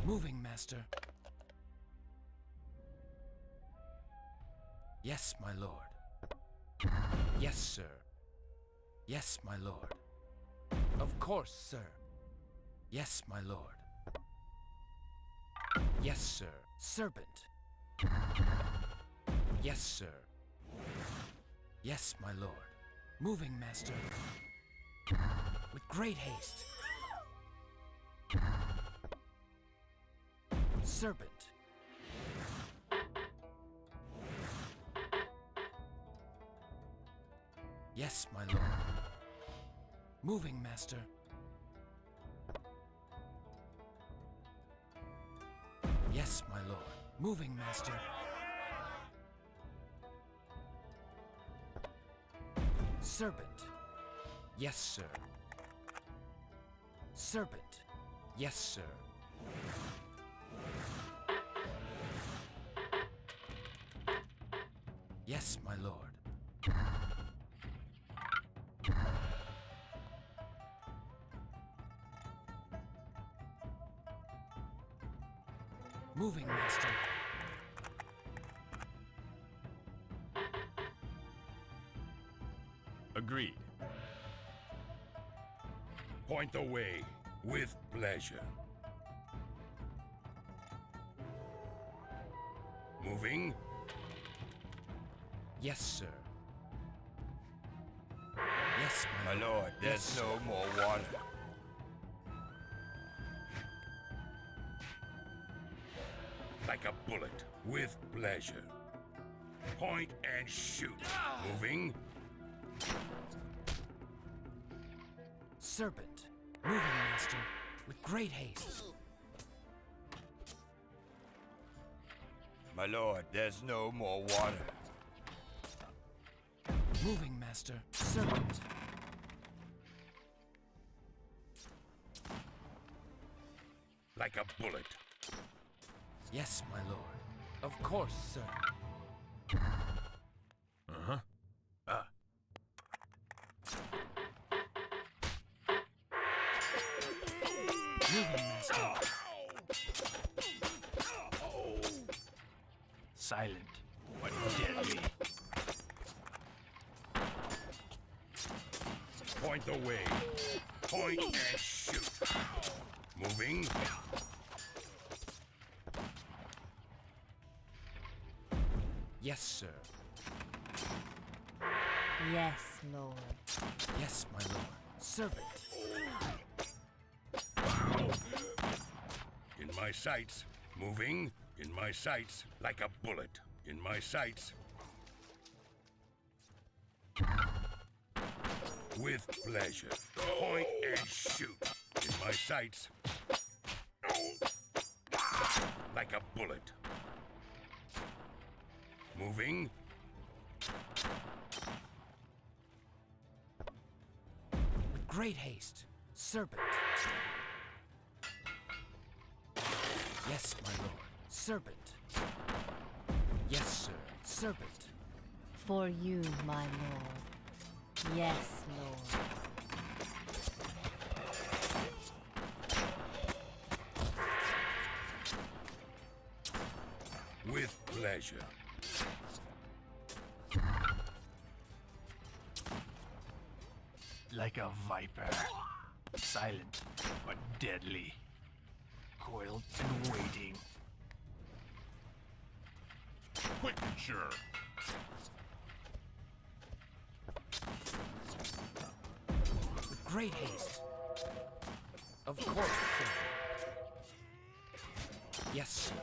Moving, master. Yes, my lord. Yes, sir. Yes, my lord. Of course, sir. Yes, my lord. Yes, sir. Serpent. Yes, sir. Yes, my lord. Moving, master. With great haste. Serpent. Yes, my lord. Moving, master. Yes, my lord. Moving, master. Serpent. Yes, sir. Serpent. Yes, sir. Yes, my lord. Moving, master. Agreed. Point the way with pleasure. Moving. Yes, sir. Yes, My lord, there's Yes, no more water. Like a bullet with pleasure. Point and shoot. Moving. Serpent. Moving, master. With great haste. My lord, there's no more water. Moving, master. Serpent. Like a bullet. Yes, my lord. Of course, sir. Uh-huh. Moving, master. Silent, but deadly. Point the way. Point and shoot. Moving. Yes, sir. Yes, Lord. Yes, my lord. Serpent. In my sights. Moving. In my sights. Like a bullet. In my sights. With pleasure. Point and shoot. In my sights. Like a bullet. Moving. With great haste. Serpent. Yes, my lord. Serpent. Yes, sir. Serpent. For you, my Lord. Yes, Lord. With pleasure. Like a viper. Silent, but deadly. Coiled and waiting. Quick and sure. With great haste. Of course, sir. Yes, sir.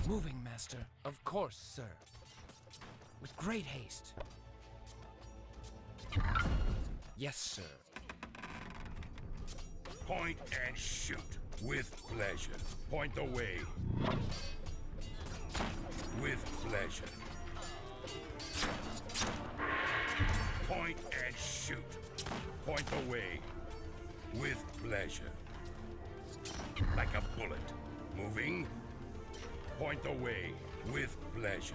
Moving, master. Of course, sir. With great haste. Yes, sir. Point and shoot. With pleasure. Point the way. With pleasure. Point and shoot. Point the way. With pleasure. Like a bullet. Moving. Point the way. With pleasure.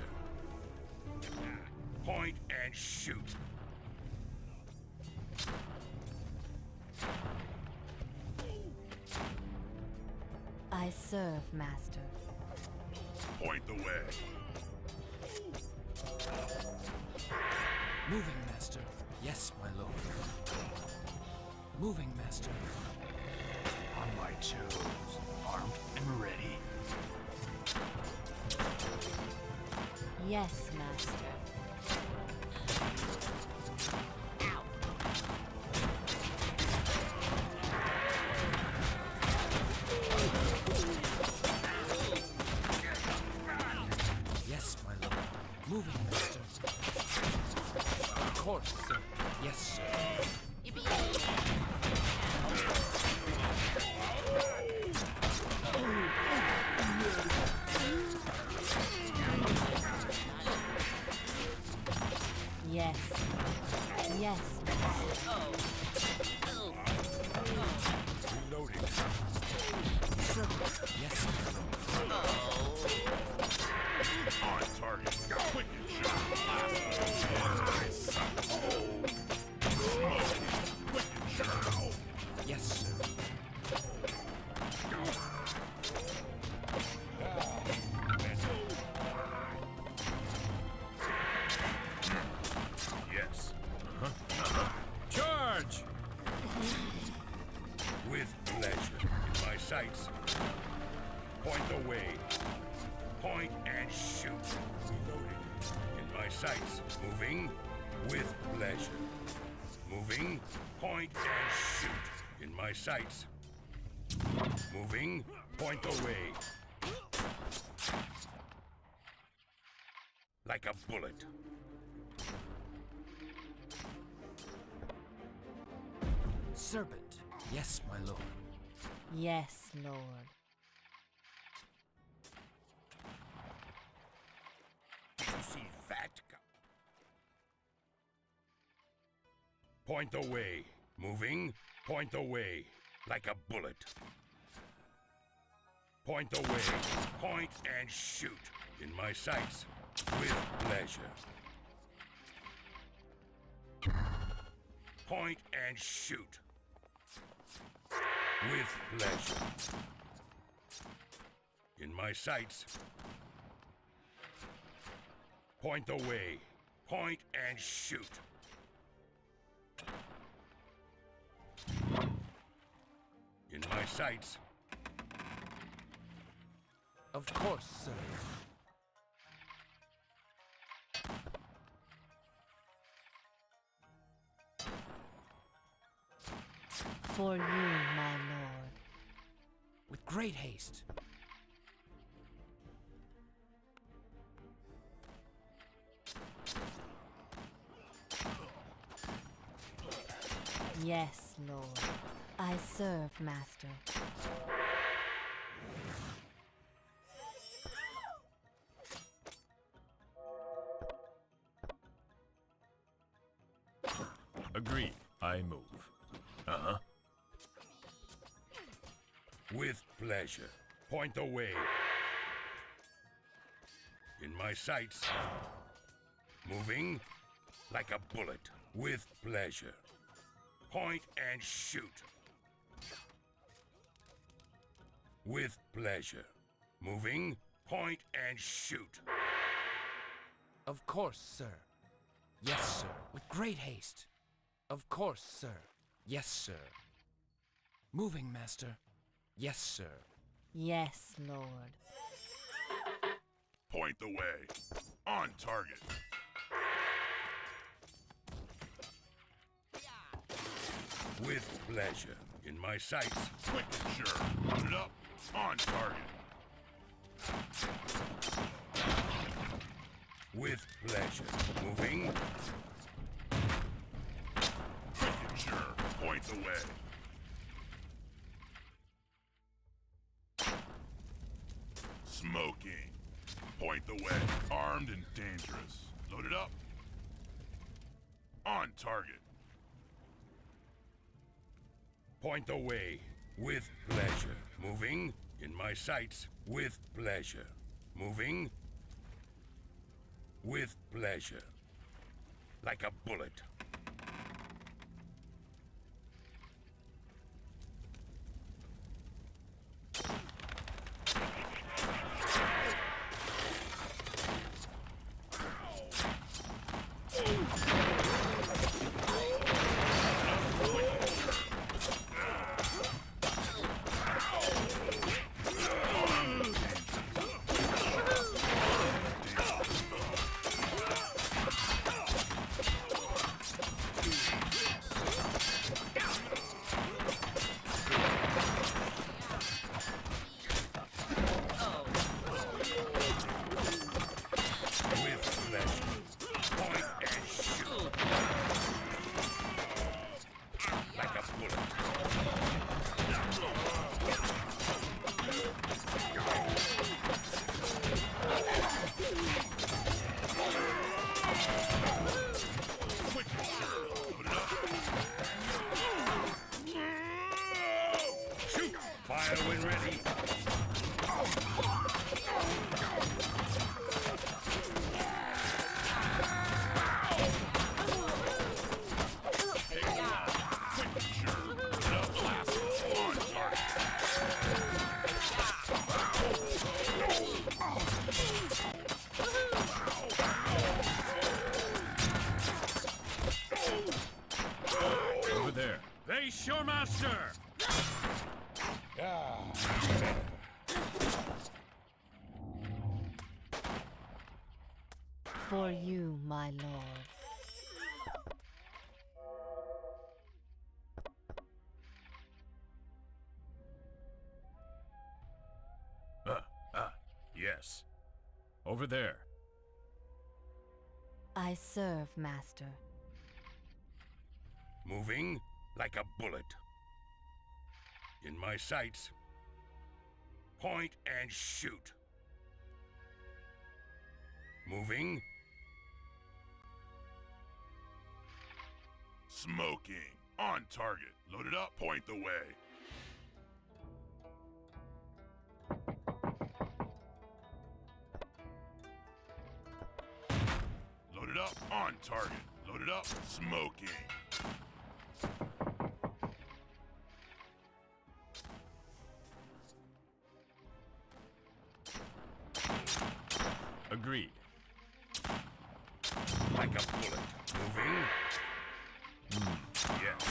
Point and shoot. I serve, Master. Point the way. Moving, Master. Yes, my lord. Moving, Master. On my toes, armed and ready. Yes, Master. Yes, my lord. Moving, Master. Of course, sir. Yes, sir. Yes. Yes, Master. Reloading. Yes, my lord. On target. Quick and sharp. Quick and sharp. Yes, sir. Yes. Charge! With pleasure. In my sights. Point the way. Point and shoot. Reloading. In my sights. Moving. With pleasure. Moving. Point and shoot. In my sights. Moving. Point away. Like a bullet. Serpent. Yes, my lord. Yes, Lord. You see that? Point away. Moving. Point away. Like a bullet. Point away. Point and shoot. In my sights. With pleasure. Point and shoot. With pleasure. In my sights. Point away. Point and shoot. In my sights. Of course, sir. For you, my lord. With great haste. Yes, Lord. I serve, Master. Agreed. I move. Uh-huh. With pleasure. Point away. In my sights. Moving. Like a bullet. With pleasure. Point and shoot. With pleasure. Moving. Point and shoot. Of course, sir. Yes, sir. With great haste. Of course, sir. Yes, sir. Moving, Master. Yes, sir. Yes, Lord. Point the way. On target. With pleasure. In my sights. Quick and sure. Load it up. On target. With pleasure. Moving. Quick and sure. Point the way. Smoking. Point the way. Armed and dangerous. Load it up. On target. Point the way. With pleasure. Moving. In my sights. With pleasure. Moving. With pleasure. Like a bullet. Face your master! For you, my lord. Yes. Over there. I serve, master. Moving like a bullet. In my sights. Point and shoot. Moving. Smoking. On target. Loaded up. Point the way. Loaded up. On target. Loaded up. Smoking. Agreed. Like a bullet. Moving. Yes.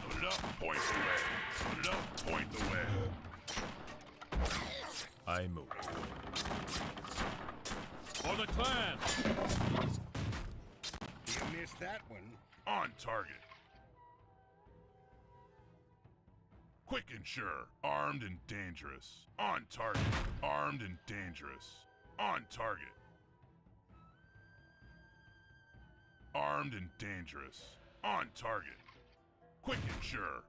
Loaded up. Point the way. Loaded up. Point the way. I move. For the clan! You missed that one. On target. Quick and sure. Armed and dangerous. On target. Armed and dangerous. On target. Armed and dangerous. On target. Quick and sure.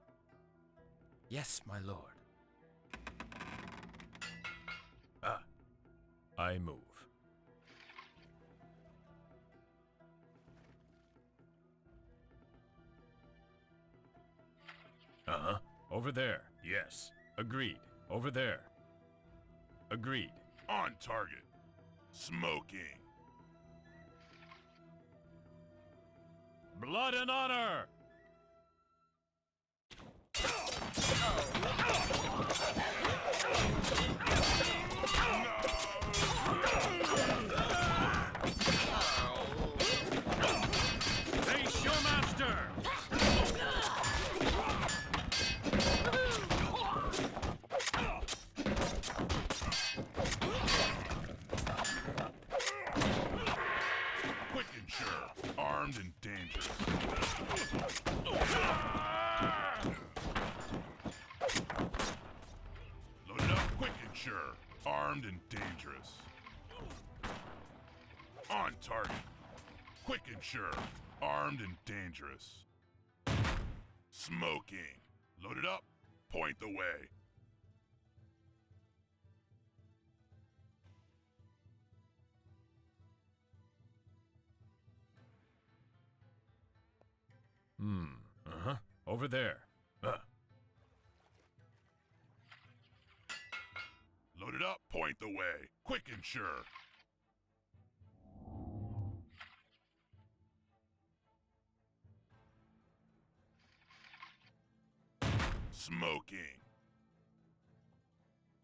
Yes, my lord. I move. Uh-huh. Over there. Yes. Agreed. Over there. Agreed. On target. Smoking. Blood and honor! Face your master! Quick and sure. Armed and dangerous. Loaded up. Quick and sure. Armed and dangerous. On target. Quick and sure. Armed and dangerous. Smoking. Loaded up. Point the way. Uh-huh. Over there. Loaded up. Point the way. Quick and sure. Smoking.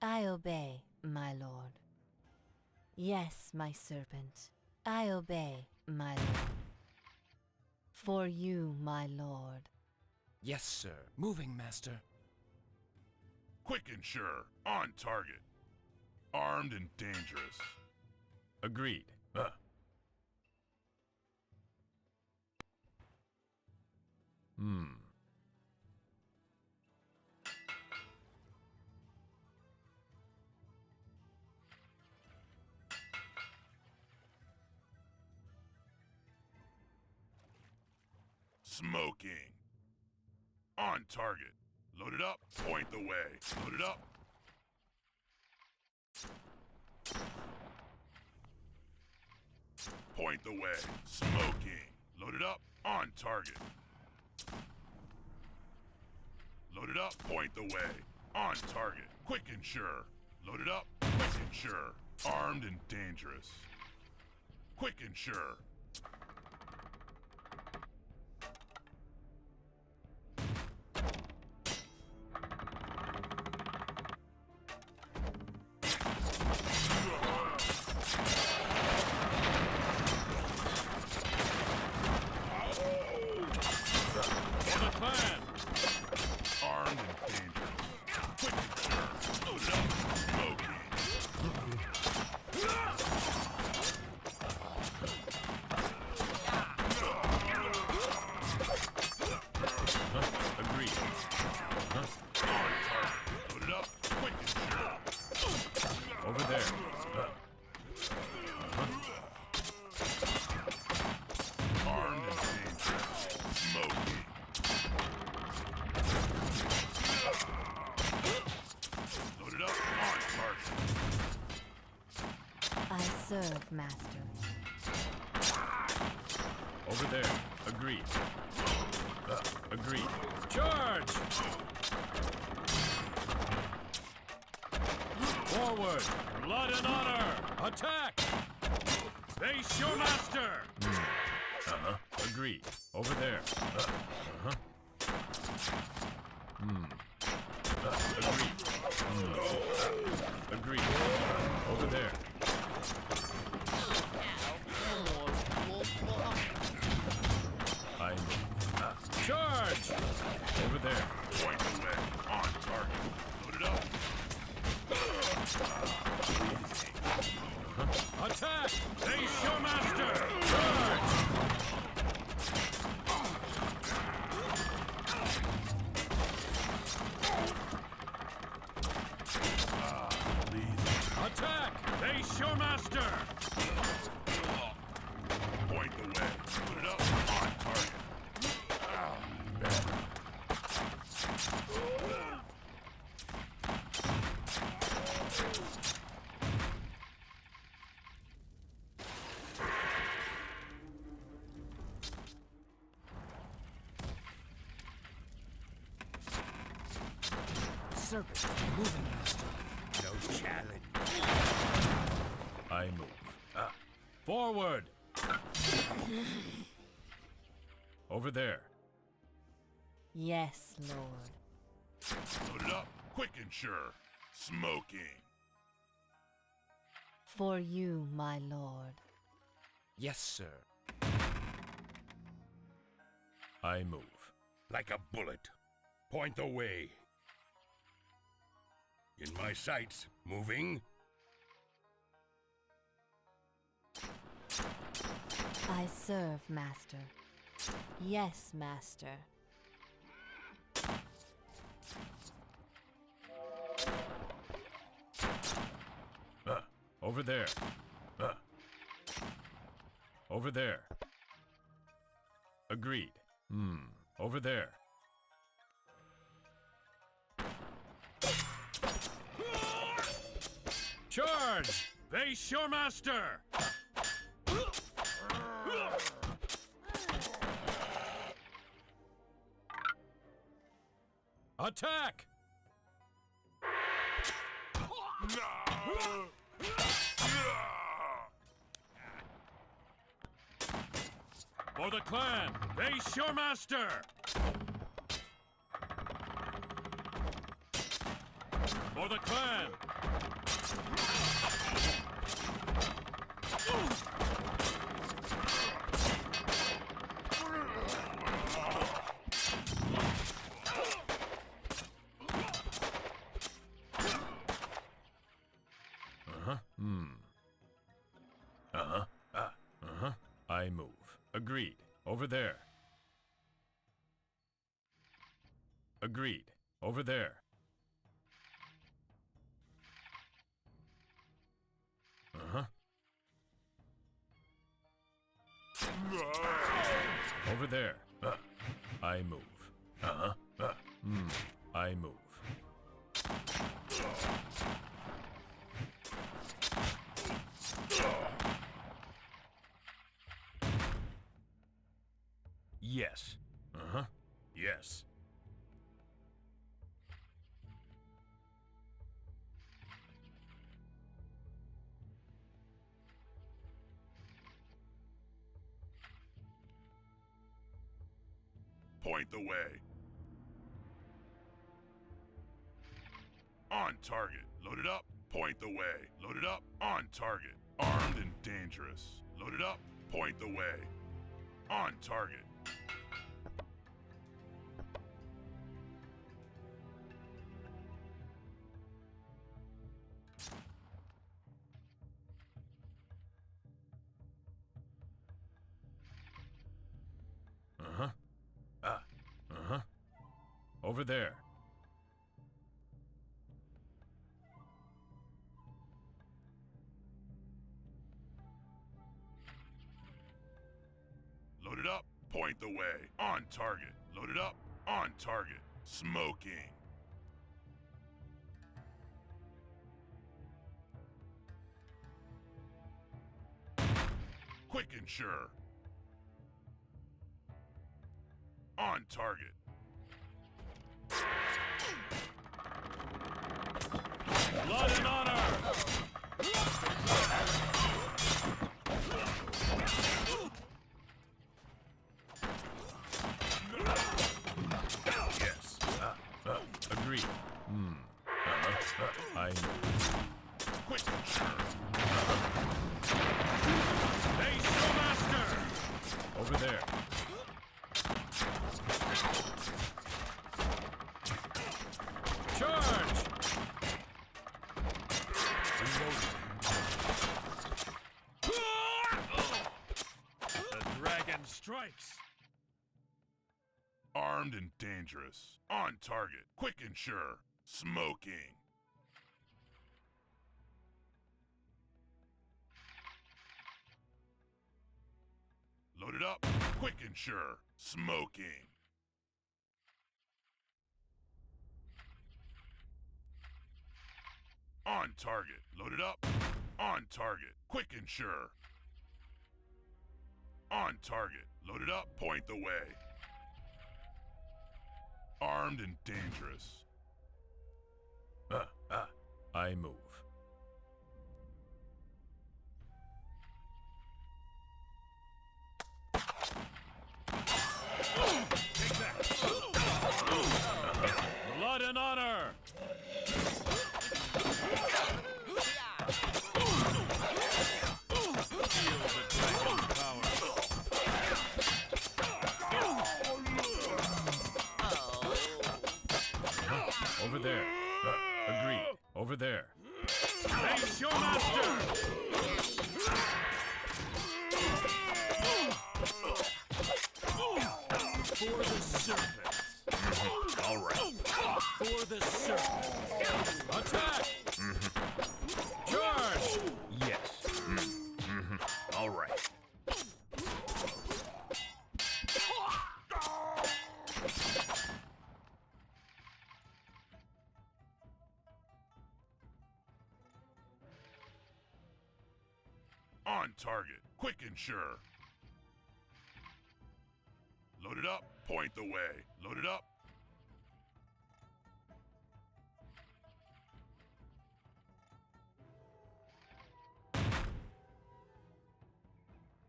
I obey, my lord. Yes, my serpent. I obey, my lord. For you, my lord. Yes, sir. Moving, master. Quick and sure. On target. Armed and dangerous. Agreed. Smoking. On target. Loaded up. Point the way. Loaded up. Point the way. Smoking. Loaded up. On target. Loaded up. Point the way. On target. Quick and sure. Loaded up. Quick and sure. Armed and dangerous. Quick and sure. quick and sure. Load it up, smoky. Agreed. On target. Load it up, quick and sure. Over there. Armed and dangerous. Smoky. Load it up, on target. I serve, Master. Over there. Agreed. Agreed. Charge! Forward! Blood and honor! Attack! Face your master! Agreed. Over there. Agreed. Agreed. Over there. I charge! Over there. Point away, on target. Load it up. Attack! Face your master! Charge! Attack! Face your master! Point away. Load it up, on target. Serpent, moving master. No challenge. I move. Forward! Over there. Yes, Lord. Load it up, quick and sure. Smoking. For you, my Lord. Yes, sir. I move. Like a bullet. Point the way. In my sights. Moving. I serve, Master. Yes, Master. Over there. Over there. Agreed. Over there. Charge! Face your master! Attack! For the clan, face your master! For the clan! I move. Agreed. Over there. Agreed. Over there. Over there. I move. I move. Yes. Yes. Point the way. On target. Load it up. Point the way. Load it up. On target. Armed and dangerous. Load it up. Point the way. On target. Over there. Load it up. Point the way. On target. Load it up. On target. Smoking. Quick and sure. On target. Blood and honor! Yes. Agreed. I know. Quick and sure. Hey, Showmaster! Over there. Charge! The dragon strikes. Armed and dangerous. On target. Quick and sure. Smoking. Load it up. Quick and sure. Smoking. On target. Load it up. On target. Quick and sure. On target. Load it up. Point the way. Armed and dangerous. I move. Take that. Blood and honor! Feel the dragon's power. Over there. Agreed. Over there. Hey, Showmaster! For the serpent. All right. For the serpent. Attack! Charge! Yes. All right. On target. Quick and sure. Load it up. Point the way. Load it up.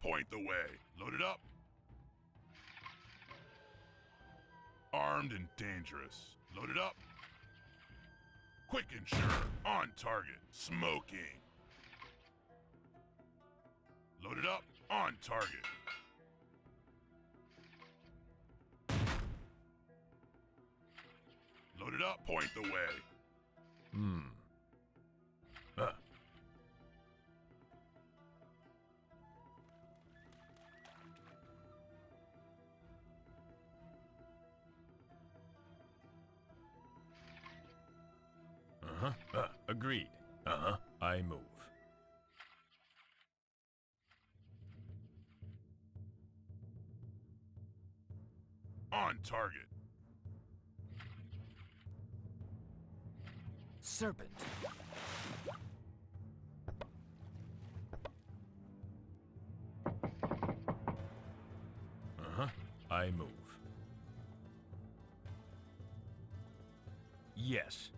Point the way. Load it up. Armed and dangerous. Load it up. Quick and sure. On target. Smoking. Load it up. On target. Load it up. Point the way. Agreed. I move. On target. Serpent. I move. Yes.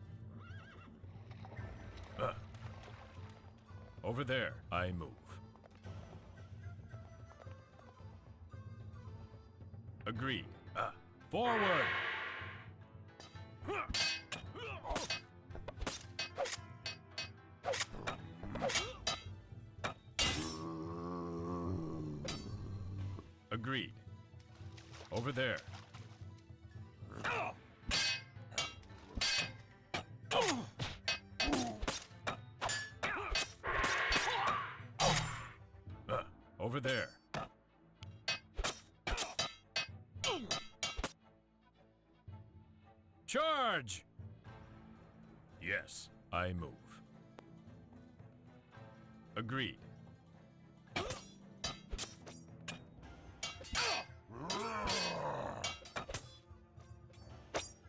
Over there. I move. Agreed. Forward! Agreed. Over there. Over there. Charge! Yes. I move. Agreed.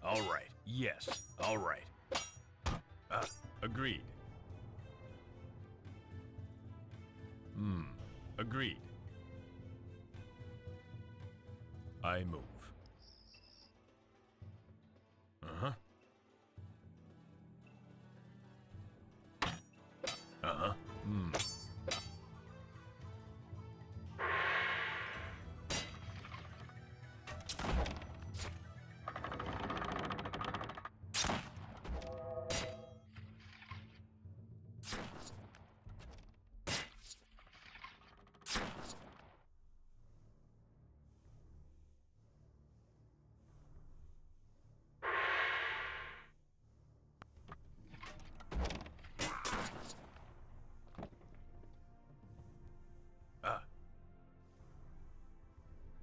All right. Yes. All right. Agreed. Agreed. I move. Uh-huh. Uh-huh.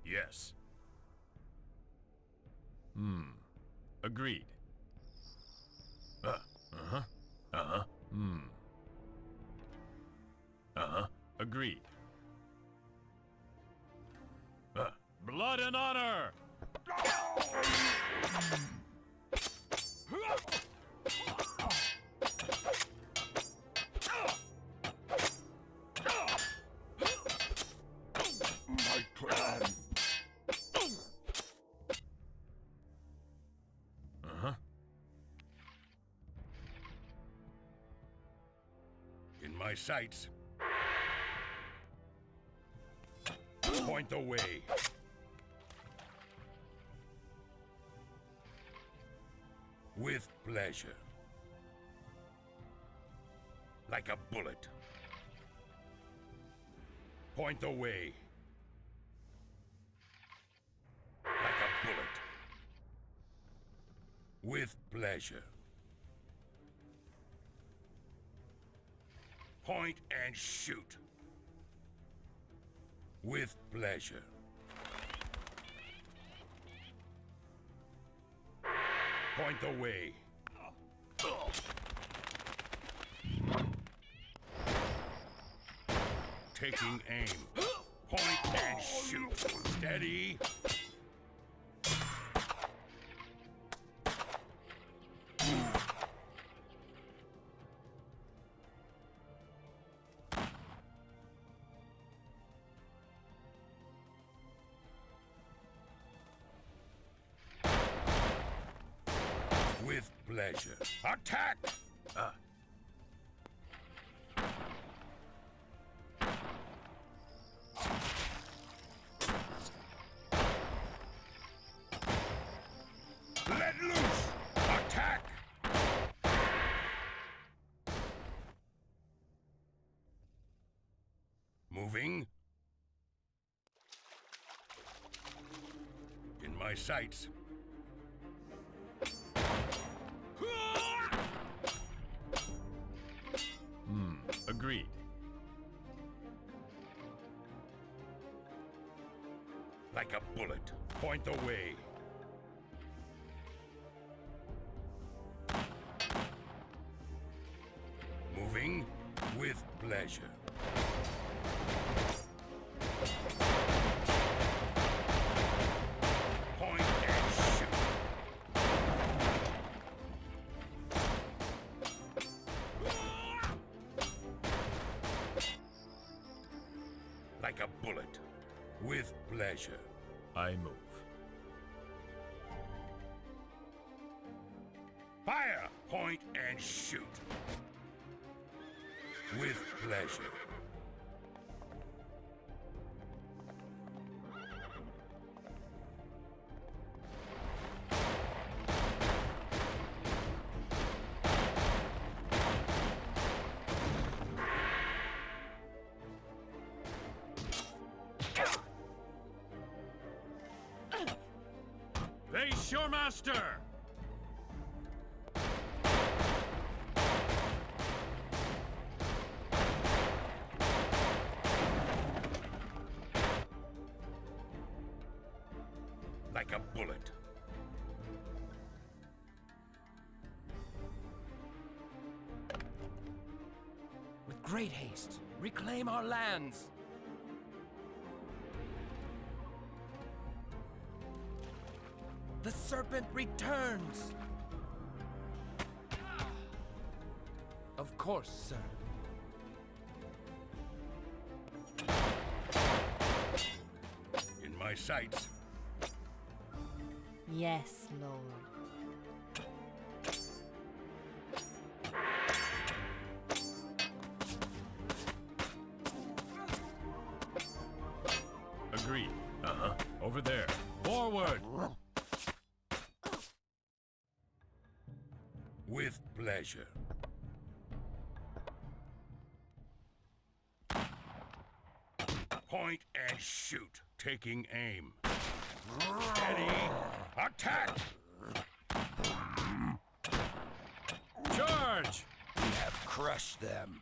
Yes. Agreed. Uh-huh. Uh-huh. Agreed. Blood and honor! My clan. Uh-huh. In my sights. Point the way. With pleasure. Like a bullet. Point the way. Like a bullet. With pleasure. Point and shoot. With pleasure. Point the way. Taking aim. Point and shoot. Steady. With pleasure. Attack! Let loose! Attack! Moving. In my sights. Agreed. Like a bullet. Point the way. Moving with pleasure. Point and shoot. Like a bullet. With pleasure. I move. Fire! Point and shoot. With pleasure. Face your master! Like a bullet. great haste. Reclaim our lands. The serpent returns. Of course, sir. In my sights. Yes, Lord. Agreed. Uh-huh. Over there. Forward! With pleasure. Point and shoot. Taking aim. Steady. Attack! Charge! We have crushed them.